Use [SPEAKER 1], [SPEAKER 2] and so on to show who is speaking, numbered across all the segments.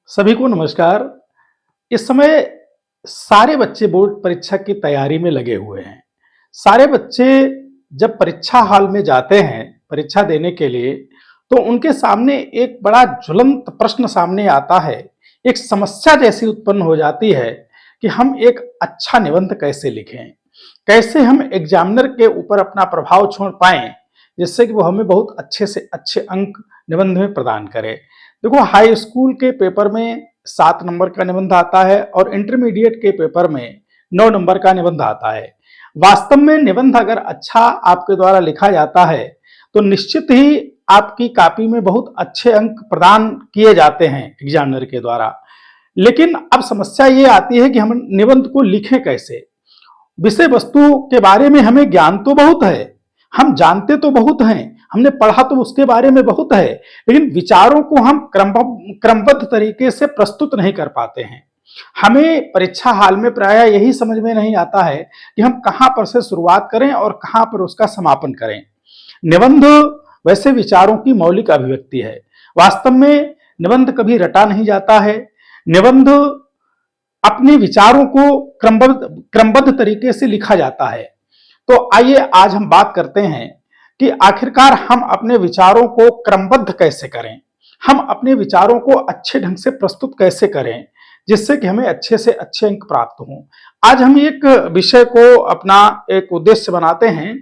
[SPEAKER 1] सभी को नमस्कार। इस समय सारे बच्चे बोर्ड परीक्षा की तैयारी में लगे हुए हैं। सारे बच्चे जब परीक्षा हॉल में जाते हैं परीक्षा देने के लिए, तो उनके सामने एक बड़ा ज्वलंत प्रश्न सामने आता है। एक समस्या जैसी उत्पन्न हो जाती है कि हम एक अच्छा निबंध कैसे लिखें? कैसे हम एग्जामिनर के ऊपर अपना प्रभाव छोड़ पाएँ, जिससे कि वो हमें बहुत अच्छे से अच्छे अंक निबंध में प्रदान करे। देखो, हाई स्कूल के पेपर में 7 नंबर का निबंध आता है और इंटरमीडिएट के पेपर में 9 नंबर का निबंध आता है। वास्तव में निबंध अगर अच्छा आपके द्वारा लिखा जाता है, तो निश्चित ही आपकी कॉपी में बहुत अच्छे अंक प्रदान किए जाते हैं एग्जामिनर के द्वारा। लेकिन अब समस्या ये आती है कि हम निबंध को लिखें कैसे? विषय वस्तु के बारे में हमें ज्ञान तो बहुत है, हम जानते तो बहुत हैं, हमने पढ़ा तो उसके बारे में बहुत है, लेकिन विचारों को हम क्रमबद्ध तरीके से प्रस्तुत नहीं कर पाते हैं। हमें परीक्षा हाल में प्रायः यही समझ में नहीं आता है कि हम कहाँ पर से शुरुआत करें और कहाँ पर उसका समापन करें। निबंध वैसे विचारों की मौलिक अभिव्यक्ति है। वास्तव में निबंध कभी रटा नहीं जाता है। निबंध अपने विचारों को क्रमबद्ध तरीके से लिखा जाता है। तो आइए आज हम बात करते हैं कि आखिरकार हम अपने विचारों को क्रमबद्ध कैसे करें, हम अपने विचारों को अच्छे ढंग से प्रस्तुत कैसे करें, जिससे कि हमें अच्छे से अच्छे अंक प्राप्त हों। आज हम एक विषय को अपना एक उद्देश्य बनाते हैं।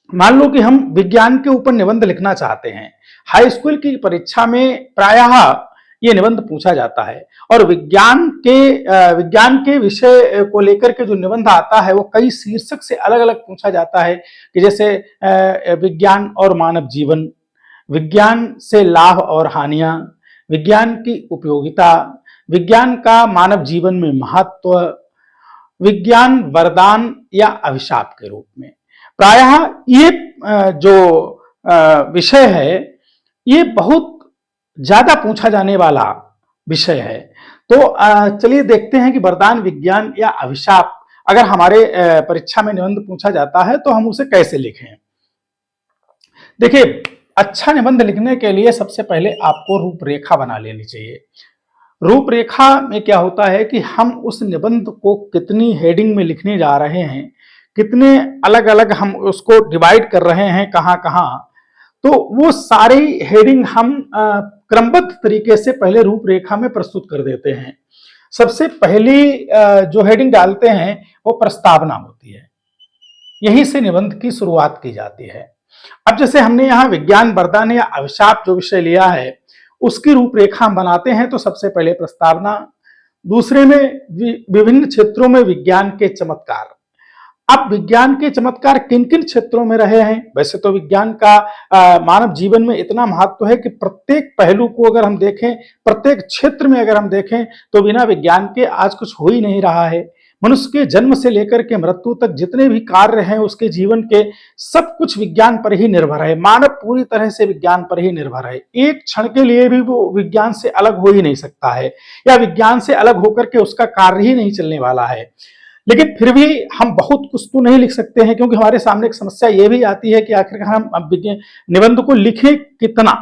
[SPEAKER 1] मान लो कि हम विज्ञान के ऊपर निबंध लिखना चाहते हैं। हाई स्कूल की परीक्षा में प्रायः ये निबंध पूछा जाता है और विज्ञान के विषय को लेकर के जो निबंध आता है वो कई शीर्षक से अलग अलग पूछा जाता है कि जैसे विज्ञान और मानव जीवन, विज्ञान से लाभ और हानियां, विज्ञान की उपयोगिता, विज्ञान का मानव जीवन में महत्व, विज्ञान वरदान या अभिशाप के रूप में। प्रायः ये जो विषय है ये बहुत ज्यादा पूछा जाने वाला विषय है। तो चलिए देखते हैं कि वरदान, विज्ञान या अभिशाप अगर हमारे परीक्षा में निबंध पूछा जाता है तो हम उसे कैसे लिखें। देखिए, अच्छा निबंध लिखने के लिए सबसे पहले आपको रूपरेखा बना लेनी चाहिए। रूपरेखा में क्या होता है कि हम उस निबंध को कितनी हेडिंग में लिखने जा रहे हैं, कितने अलग अलग हम उसको डिवाइड कर रहे हैं कहाँ कहाँ, तो वो सारी हेडिंग हम क्रमबद्ध तरीके से पहले रूपरेखा में प्रस्तुत कर देते हैं। सबसे पहली जो हेडिंग डालते हैं वो प्रस्तावना होती है। यहीं से निबंध की शुरुआत की जाती है। अब जैसे हमने यहाँ विज्ञान वरदान या अभिशाप जो विषय लिया है उसकी रूपरेखा हम बनाते हैं, तो सबसे पहले प्रस्तावना, दूसरे में विभिन्न क्षेत्रों में विज्ञान के चमत्कार। अब विज्ञान के चमत्कार किन किन क्षेत्रों में रहे हैं? वैसे तो विज्ञान का मानव जीवन में इतना महत्व है कि प्रत्येक पहलू को अगर हम देखें, प्रत्येक क्षेत्र में अगर हम देखें, तो बिना विज्ञान के आज कुछ हो ही नहीं रहा है। मनुष्य के जन्म से लेकर के मृत्यु तक जितने भी कार्य हैं उसके जीवन के, सब कुछ विज्ञान पर ही निर्भर है। मानव पूरी तरह से विज्ञान पर ही निर्भर है। एक क्षण के लिए भी वो विज्ञान से अलग हो ही नहीं सकता है, या विज्ञान से अलग होकर के उसका कार्य ही नहीं चलने वाला है। लेकिन फिर भी हम बहुत कुछ तो नहीं लिख सकते हैं, क्योंकि हमारे सामने एक समस्या ये भी आती है कि आखिरकार हम निबंध को लिखें कितना।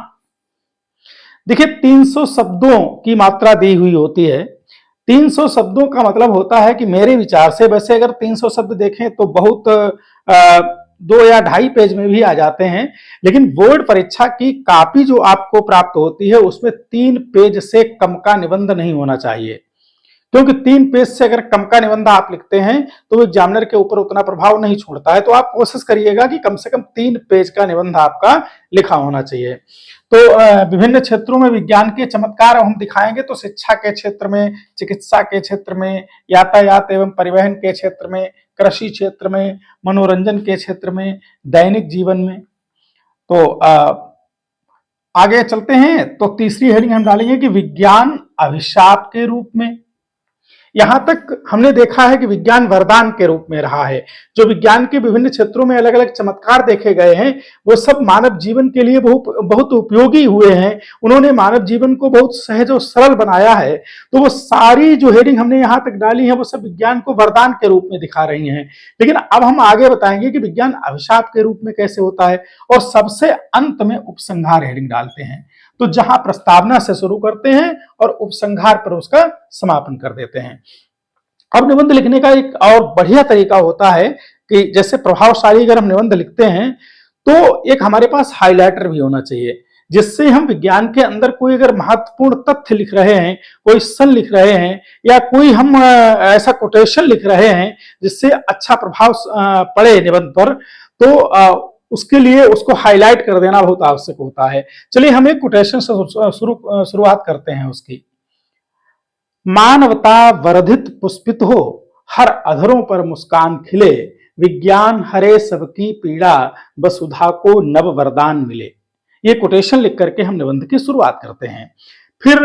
[SPEAKER 1] देखिए, 300 शब्दों की मात्रा दी हुई होती है। 300 शब्दों का मतलब होता है कि मेरे विचार से, वैसे अगर 300 शब्द देखें तो बहुत 2 या 2.5 पेज में भी आ जाते हैं, लेकिन बोर्ड परीक्षा की कॉपी जो आपको प्राप्त होती है उसमें 3 पेज से कम का निबंध नहीं होना चाहिए। क्योंकि 3 पेज से अगर कम का निबंध आप लिखते हैं तो वो एग्जामिनर के ऊपर उतना प्रभाव नहीं छोड़ता है। तो आप कोशिश करिएगा कि कम से कम 3 पेज का निबंध आपका लिखा होना चाहिए। तो विभिन्न क्षेत्रों में विज्ञान के चमत्कार हम दिखाएंगे, तो शिक्षा के क्षेत्र में, चिकित्सा के क्षेत्र में, यातायात एवं परिवहन के क्षेत्र में, कृषि क्षेत्र में, मनोरंजन के क्षेत्र में, दैनिक जीवन में। तो आगे चलते हैं। तो तीसरी हेडिंग हम डालेंगे कि विज्ञान अभिशाप के रूप में। यहां तक हमने देखा है कि विज्ञान वरदान के रूप में रहा है। जो विज्ञान के विभिन्न क्षेत्रों में अलग अलग चमत्कार देखे गए हैं वो सब मानव जीवन के लिए बहुत उपयोगी हुए हैं। उन्होंने मानव जीवन को बहुत सहज और सरल बनाया है। तो वो सारी जो हेडिंग हमने यहाँ तक डाली है वो सब विज्ञान को वरदान के रूप में दिखा रही हैं। लेकिन अब हम आगे बताएंगे कि विज्ञान अभिशाप के रूप में कैसे होता है, और सबसे अंत में उपसंहार हेडिंग डालते हैं। तो जहां प्रस्तावना से शुरू करते हैं और उपसंहार पर उसका समापन कर देते हैं। अब निबंध लिखने का एक और बढ़िया तरीका होता है कि जैसे प्रभावशाली अगर हम निबंध लिखते हैं तो एक हमारे पास हाइलाइटर भी होना चाहिए, जिससे हम विज्ञान के अंदर कोई अगर महत्वपूर्ण तथ्य लिख रहे हैं, कोई सन लिख रहे हैं, या कोई हम ऐसा कोटेशन लिख रहे हैं जिससे अच्छा प्रभाव पड़े निबंध पर, तो उसके लिए उसको हाईलाइट कर देना बहुत आवश्यक होता है। चलिए हम एक कोटेशन से शुरुआत करते हैं उसकी। मानवता वर्धित पुष्पित हो, हर अधरों पर मुस्कान खिले, विज्ञान हरे सबकी पीड़ा, वसुधा को नव वरदान मिले। ये कोटेशन लिख करके हम निबंध की शुरुआत करते हैं। फिर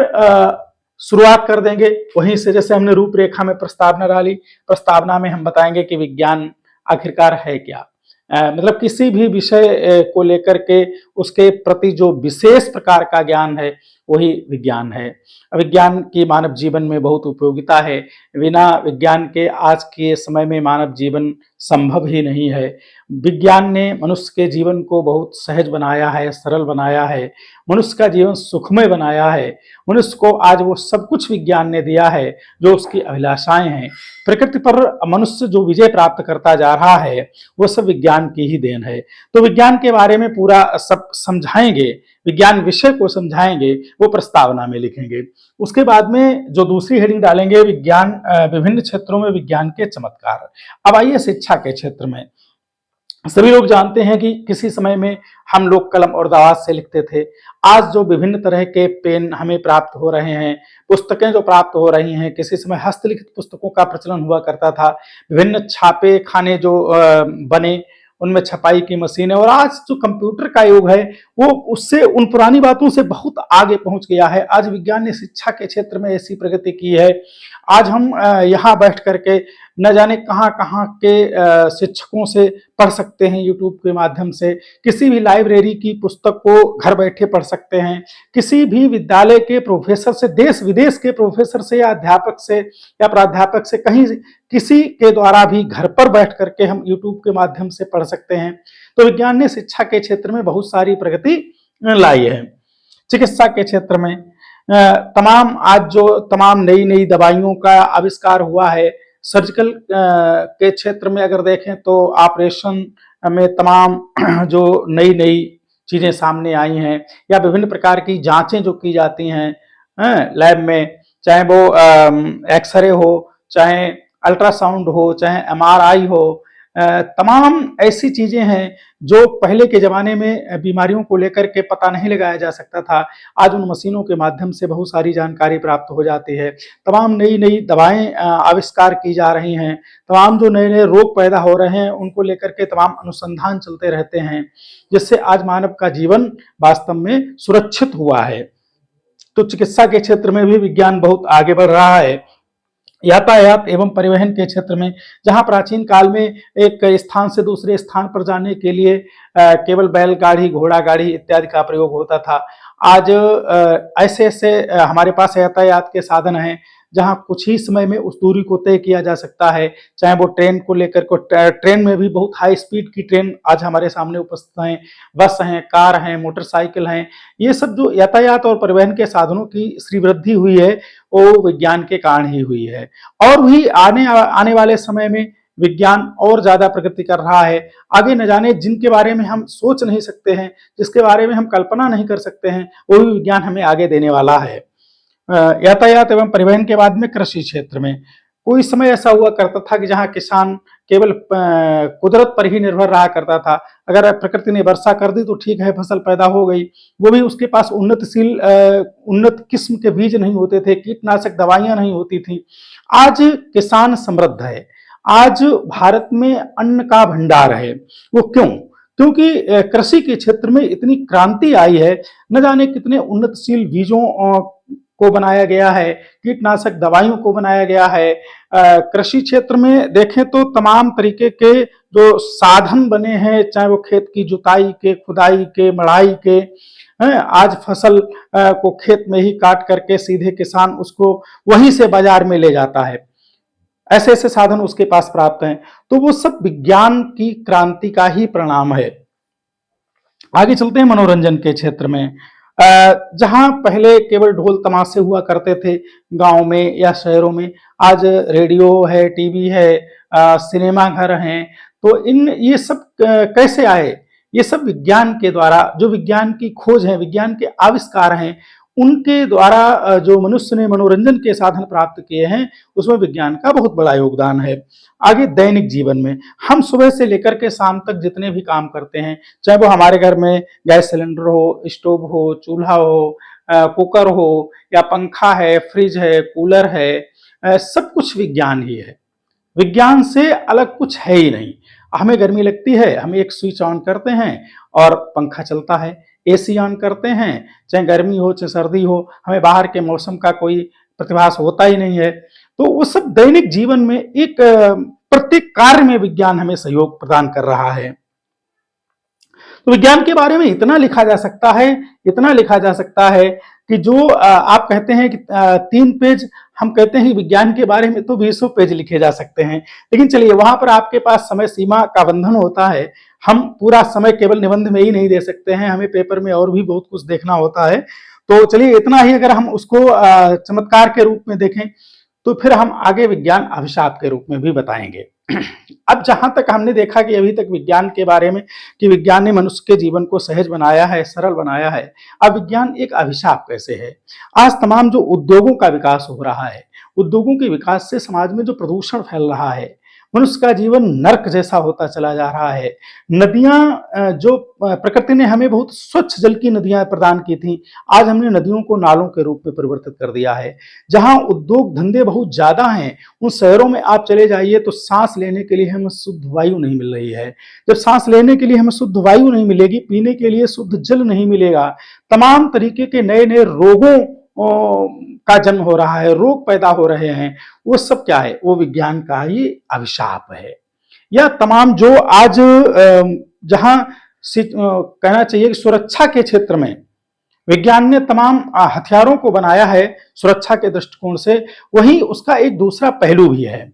[SPEAKER 1] शुरुआत कर देंगे वहीं से, जैसे हमने रूपरेखा में प्रस्तावना डाली, प्रस्तावना में हम बताएंगे कि विज्ञान आखिरकार है क्या। मतलब किसी भी विषय को लेकर के उसके प्रति जो विशेष प्रकार का ज्ञान है वही विज्ञान है। विज्ञान की मानव जीवन में बहुत उपयोगिता है। बिना विज्ञान के आज के समय में मानव जीवन संभव ही नहीं है। विज्ञान ने मनुष्य के जीवन को बहुत सहज बनाया है, सरल बनाया है, मनुष्य का जीवन सुखमय बनाया है। मनुष्य को आज वो सब कुछ विज्ञान ने दिया है जो उसकी अभिलाषाएं हैं। प्रकृति पर मनुष्य जो विजय प्राप्त करता जा रहा है वो सब विज्ञान की ही देन है। तो विज्ञान के बारे में पूरा सब समझाएंगे, विज्ञान विषय को समझाएंगे, वो प्रस्तावना में लिखेंगे। उसके बाद में जो दूसरी हेडिंग डालेंगे, विज्ञान विभिन्न क्षेत्रों में विज्ञान के चमत्कार। अब आइए शिक्षा के क्षेत्र में। सभी लोग जानते हैं कि किसी समय में हम लोग कलम और दावात से लिखते थे। आज जो विभिन्न तरह के पेन हमें प्राप्त हो रहे हैं, पुस्तकें जो प्राप्त हो रही हैं, किसी समय हस्तलिखित पुस्तकों का प्रचलन हुआ करता था, विभिन्न छापे खाने जो बने उनमें छपाई की मशीनें, और आज जो कंप्यूटर का युग है वो उससे उन पुरानी बातों से बहुत आगे पहुंच गया है। आज विज्ञान ने शिक्षा के क्षेत्र में ऐसी प्रगति की है। आज हम यहाँ बैठ करके न जाने कहाँ कहाँ के शिक्षकों से पढ़ सकते हैं, यूट्यूब के माध्यम से किसी भी लाइब्रेरी की पुस्तक को घर बैठे पढ़ सकते हैं, किसी भी विद्यालय के प्रोफेसर से, देश विदेश के प्रोफेसर से या अध्यापक से या प्राध्यापक से, कहीं किसी के द्वारा भी घर पर बैठ करके हम यूट्यूब के माध्यम से पढ़ सकते हैं। तो विज्ञान ने शिक्षा के क्षेत्र में बहुत सारी प्रगति लाई है। चिकित्सा के क्षेत्र में तमाम नई नई दवाइयों का आविष्कार हुआ है। सर्जिकल के क्षेत्र में अगर देखें तो ऑपरेशन में तमाम जो नई नई चीजें सामने आई हैं, या विभिन्न प्रकार की जांचें जो की जाती हैं लैब में, चाहे वो एक्सरे हो, चाहे अल्ट्रासाउंड हो, चाहे एमआरआई हो, तमाम ऐसी चीजें हैं जो पहले के जमाने में बीमारियों को लेकर के पता नहीं लगाया जा सकता था। आज उन मशीनों के माध्यम से बहुत सारी जानकारी प्राप्त हो जाती है। तमाम नई नई दवाएं आविष्कार की जा रही हैं। तमाम जो नए नए रोग पैदा हो रहे हैं उनको लेकर के तमाम अनुसंधान चलते रहते हैं, जिससे आज मानव का जीवन वास्तव में सुरक्षित हुआ है। तो चिकित्सा के क्षेत्र में भी विज्ञान बहुत आगे बढ़ रहा है। यातायात एवं परिवहन के क्षेत्र में, जहां प्राचीन काल में एक स्थान से दूसरे स्थान पर जाने के लिए केवल बैलगाड़ी, घोड़ा गाड़ी इत्यादि का प्रयोग होता था, आज ऐसे ऐसे हमारे पास यातायात के साधन हैं जहां कुछ ही समय में उस दूरी को तय किया जा सकता है। चाहे वो ट्रेन को लेकर को, ट्रेन में भी बहुत हाई स्पीड की ट्रेन आज हमारे सामने उपस्थित हैं, बस हैं, कार हैं, मोटरसाइकिल हैं। ये सब जो यातायात और परिवहन के साधनों की श्रीवृद्धि हुई है वो विज्ञान के कारण ही हुई है। और भी आने वाले समय में विज्ञान और ज्यादा प्रगति कर रहा है। आगे न जाने जिनके बारे में हम सोच नहीं सकते हैं, जिसके बारे में हम कल्पना नहीं कर सकते हैं, वो भी विज्ञान हमें आगे देने वाला है। यातायात एवं परिवहन के बाद में कृषि क्षेत्र में, कोई समय ऐसा हुआ करता था कि जहां किसान केवल कुदरत पर ही निर्भर रहा करता था। अगर प्रकृति ने वर्षा कर दी तो ठीक है, फसल पैदा हो गई, वो भी उसके पास उन्नत किस्म के बीज नहीं होते थे, कीटनाशक दवाइयां नहीं होती थी। आज किसान समृद्ध है। आज भारत में अन्न का भंडार है। वो क्यों? क्योंकि कृषि के क्षेत्र में इतनी क्रांति आई है। न जाने कितने उन्नतशील बीजों को बनाया गया है, कीटनाशक दवाइयों को बनाया गया है। कृषि क्षेत्र में देखें तो तमाम तरीके के जो साधन बने हैं, चाहे वो खेत की जुताई के, खुदाई के, मड़ाई के, आज फसल को खेत में ही काट करके सीधे किसान उसको वहीं से बाजार में ले जाता है। ऐसे ऐसे साधन उसके पास प्राप्त हैं। तो वो सब विज्ञान की क्रांति का ही परिणाम है। आगे चलते हैं मनोरंजन के क्षेत्र में। जहां पहले केवल ढोल तमाशे हुआ करते थे गांव में या शहरों में, आज रेडियो है, टीवी है, सिनेमा घर हैं। तो इन ये सब कैसे आए? ये सब विज्ञान के द्वारा, जो विज्ञान की खोज है, विज्ञान के आविष्कार हैं, उनके द्वारा जो मनुष्य ने मनोरंजन के साधन प्राप्त किए हैं, उसमें विज्ञान का बहुत बड़ा योगदान है। आगे दैनिक जीवन में हम सुबह से लेकर के शाम तक जितने भी काम करते हैं, चाहे वो हमारे घर में गैस सिलेंडर हो, स्टोव हो, चूल्हा हो, कुकर हो, या पंखा है, फ्रिज है, कूलर है, सब कुछ विज्ञान ही है। विज्ञान से अलग कुछ है ही नहीं। हमें गर्मी लगती है, हम एक स्विच ऑन करते हैं और पंखा चलता है, एसी ऑन करते हैं, चाहे गर्मी हो चाहे सर्दी हो, हमें बाहर के मौसम का कोई प्रतिभास होता ही नहीं है। तो वो सब दैनिक जीवन में एक प्रत्येक कार्य में विज्ञान हमें सहयोग प्रदान कर रहा है। तो विज्ञान के बारे में इतना लिखा जा सकता है, इतना लिखा जा सकता है कि जो आप कहते हैं कि 3 पेज, हम कहते हैं विज्ञान के बारे में तो 20 पेज लिखे जा सकते हैं। लेकिन चलिए, वहां पर आपके पास समय सीमा का बंधन होता है। हम पूरा समय केवल निबंध में ही नहीं दे सकते हैं, हमें पेपर में और भी बहुत कुछ देखना होता है। तो चलिए, इतना ही अगर हम उसको चमत्कार के रूप में देखें, तो फिर हम आगे विज्ञान अभिशाप के रूप में भी बताएंगे। अब जहां तक हमने देखा कि अभी तक विज्ञान के बारे में, कि विज्ञान ने मनुष्य के जीवन को सहज बनाया है, सरल बनाया है। अब विज्ञान एक अभिशाप कैसे है? आज तमाम जो उद्योगों का विकास हो रहा है, उद्योगों के विकास से समाज में जो प्रदूषण फैल रहा है, मनुष्य का जीवन नर्क जैसा होता चला जा रहा है। नदियां, जो प्रकृति ने हमें बहुत स्वच्छ जल की नदियां प्रदान की थी, आज हमने नदियों को नालों के रूप में परिवर्तित कर दिया है। जहां उद्योग धंधे बहुत ज्यादा हैं, उन शहरों में आप चले जाइए तो सांस लेने के लिए हमें शुद्ध वायु नहीं मिल रही है। जब सांस लेने के लिए हमें शुद्ध वायु नहीं मिलेगी, पीने के लिए शुद्ध जल नहीं मिलेगा, तमाम तरीके के नए नए रोगों का जन्म हो रहा है, रोग पैदा हो रहे हैं। वो सब क्या है? वो विज्ञान का ही अभिशाप है। या तमाम जो आज जहां कहना चाहिए कि सुरक्षा के क्षेत्र में विज्ञान ने तमाम हथियारों को बनाया है सुरक्षा के दृष्टिकोण से, वहीं उसका एक दूसरा पहलू भी है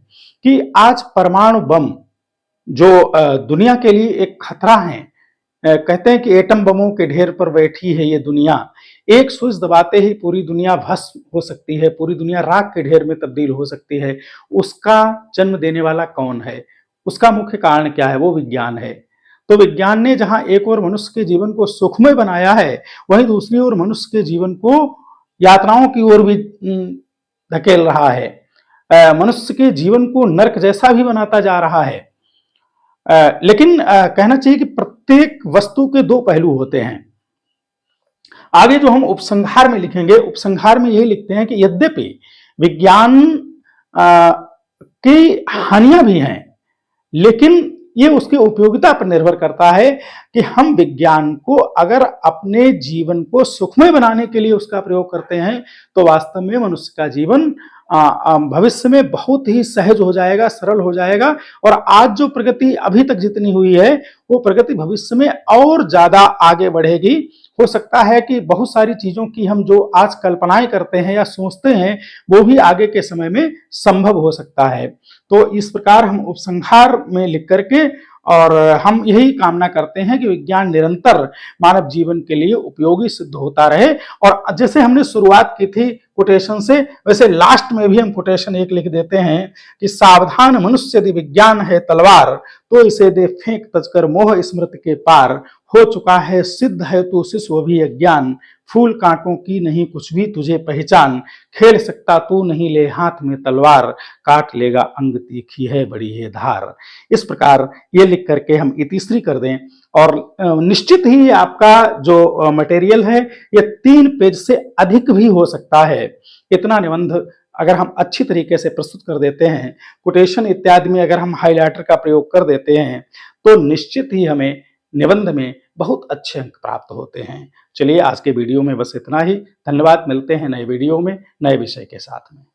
[SPEAKER 1] कि आज परमाणु बम जो दुनिया के लिए एक खतरा है। कहते हैं कि एटम बमों के ढेर पर बैठी है ये दुनिया, एक स्विच दबाते ही पूरी दुनिया भस्म हो सकती है, पूरी दुनिया राख के ढेर में तब्दील हो सकती है। उसका जन्म देने वाला कौन है? उसका मुख्य कारण क्या है? वो विज्ञान है। तो विज्ञान ने जहां एक ओर मनुष्य के जीवन को सुखमय बनाया है, वहीं दूसरी ओर मनुष्य के जीवन को यातनाओं की ओर भी धकेल रहा है। मनुष्य के जीवन को नर्क जैसा भी बनाता जा रहा है। लेकिन कहना चाहिए कि प्रत्येक वस्तु के दो पहलू होते हैं। आगे जो हम उपसंहार में लिखेंगे, उपसंहार में यही लिखते हैं कि यद्यपि विज्ञान की हानियां भी हैं, लेकिन ये उसकी उपयोगिता पर निर्भर करता है कि हम विज्ञान को अगर अपने जीवन को सुखमय बनाने के लिए उसका प्रयोग करते हैं, तो वास्तव में मनुष्य का जीवन भविष्य में बहुत ही सहज हो जाएगा, सरल हो जाएगा। और आज जो प्रगति अभी तक जितनी हुई है, वो प्रगति भविष्य में और ज्यादा आगे बढ़ेगी। हो सकता है कि बहुत सारी चीजों की हम जो आज कल्पनाएं करते हैं या सोचते हैं, वो भी आगे के समय में संभव हो सकता है। तो इस प्रकार हम उपसंहार में लिख करके, और हम यही कामना करते हैं कि विज्ञान निरंतर मानव जीवन के लिए उपयोगी सिद्ध होता रहे। और जैसे हमने शुरुआत की थी कोटेशन से, वैसे लास्ट में भी हम कोटेशन एक लिख देते हैं कि सावधान मनुष्य यदि विज्ञान है तलवार, तो इसे दे फेंक तजकर मोह स्मृति के पार। हो चुका है सिद्ध है तू शिशु भी अज्ञान, फूल कांटों की नहीं कुछ भी तुझे पहचान। खेल सकता तू नहीं ले हाथ में तलवार, काट लेगा अंग तीखी है बड़ी है धार। इस प्रकार ये लिख करके हम इतिश्री कर दें, और निश्चित ही आपका जो मटेरियल है ये 3 पेज से अधिक भी हो सकता है। इतना निबंध अगर हम अच्छी तरीके से प्रस्तुत कर देते हैं, कोटेशन इत्यादि में अगर हम हाइलाइटर का प्रयोग कर देते हैं, तो निश्चित ही हमें निबंध में बहुत अच्छे अंक प्राप्त होते हैं। चलिए, आज के वीडियो में बस इतना ही। धन्यवाद। मिलते हैं नए वीडियो में नए विषय के साथ में।